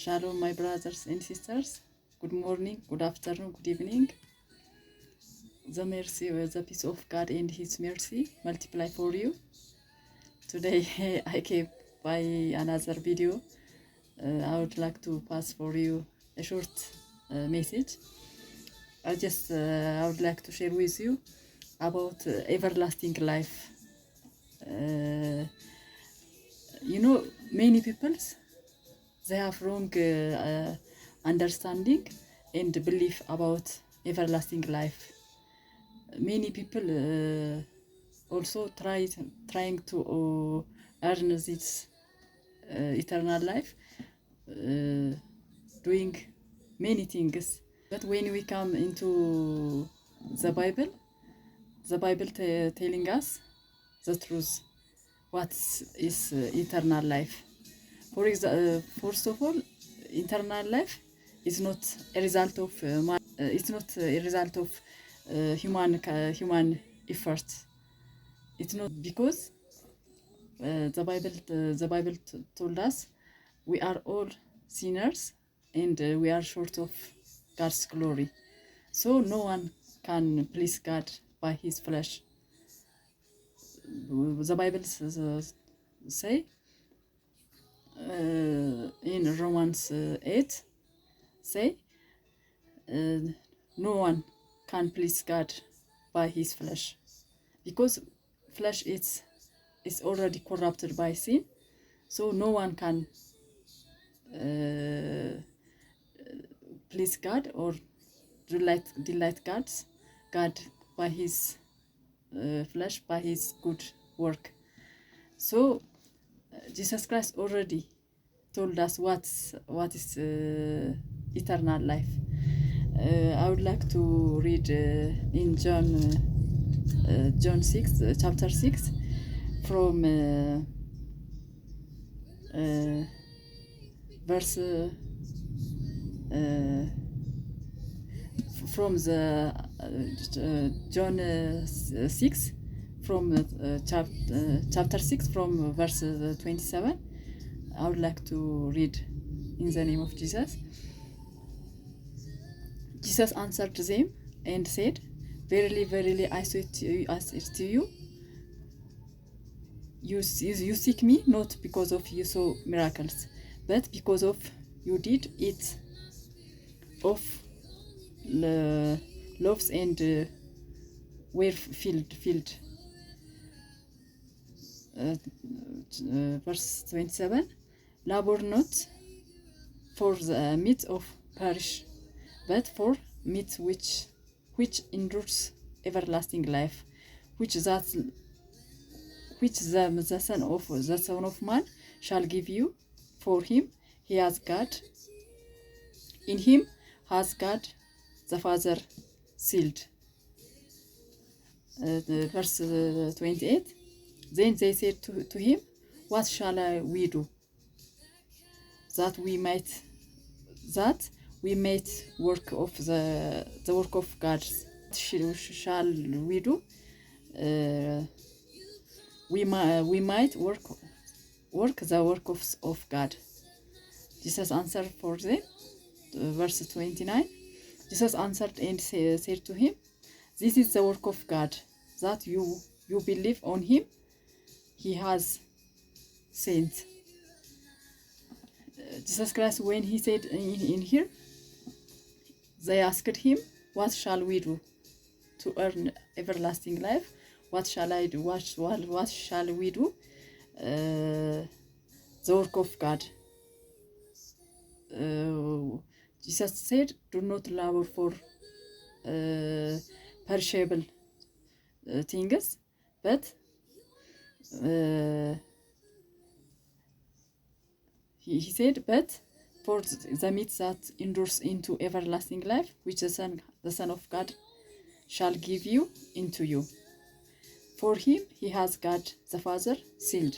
Shalom, my brothers and sisters. Good morning, good afternoon, good evening. The mercy, the peace of God and His mercy multiply for you. Today I came by another video. I would like to pass for you a short message. I would like to share with you about everlasting life. Many people, they have wrong understanding and belief about everlasting life. Many people also trying to earn this eternal life, doing many things. But when we come into the Bible telling us the truth, what is eternal life. For example, first of all, eternal life is not a result of it's not a result of human effort. It's not because the Bible told us we are all sinners and we are short of God's glory. So no one can please God by his flesh. The Bible say in Romans 8 say no one can please God by his flesh, because flesh is already corrupted by sin. So no one can please God or delight God by his flesh, by his good work. So Jesus Christ already told us what is eternal life. I would like to read in John 6, chapter 6, from verse from the John 6, from chapter 6, from verse 27. I would like to read in the name of Jesus. Jesus answered them and said, "Verily, verily, I say to you, you seek me not because of you saw miracles, but because of you did eat of loaves and were filled." Verse 27, labor not for the meat of perish, but for meat which endures everlasting life, which the Son of Man shall give you. For him he has God, in him has God the Father sealed. Verse 28, then they said to him, "What shall we do that we might work of the work of God? Shall we do? We might work the work of God." Jesus answered for them. Verse 29, Jesus answered and said to him, "This is the work of God, that you believe on him he has sent." Jesus Christ, when he said in here, they asked him, "What shall we do to earn everlasting life? What shall I do? What shall we do? The work of God." Jesus said, "Do not labor for perishable things, but he said, but for the meat that endures into everlasting life, which the Son of God shall give you into you. For him he has God the Father sealed."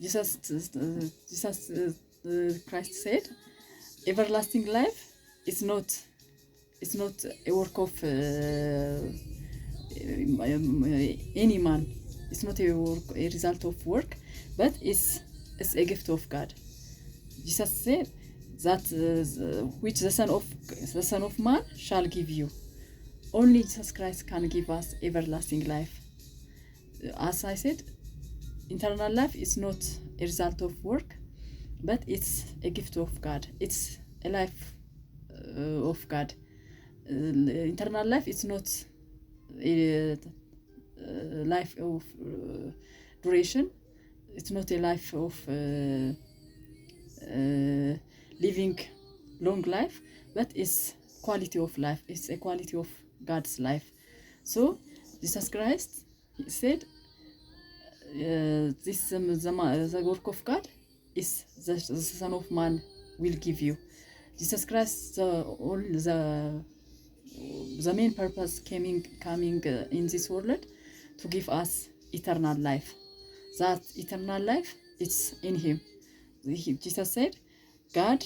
Jesus Christ said, everlasting life is not a work of any man. It's not a result of work, but it's a gift of God. Jesus said that which the Son of Man shall give you. Only Jesus Christ can give us everlasting life. As I said, eternal life is not a result of work, but it's a gift of God. It's a life of God. Eternal life is not a life of duration. It's not a life of living long life, but it's quality of life. It's a quality of God's life. So Jesus Christ, he said, this the work of God is the Son of Man will give you. Jesus Christ, the main purpose coming in this world to give us eternal life. That eternal life is in Him. Jesus said, God,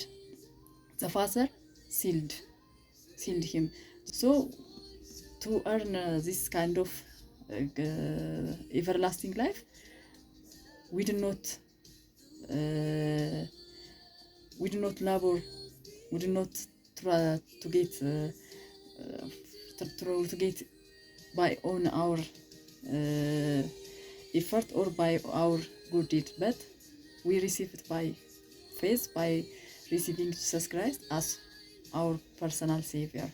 the Father, sealed Him. So to earn this kind of everlasting life, we do not labor, we do not try to get by on our effort or by our good deed, but we receive it by faith, by receiving Jesus Christ as our personal Savior.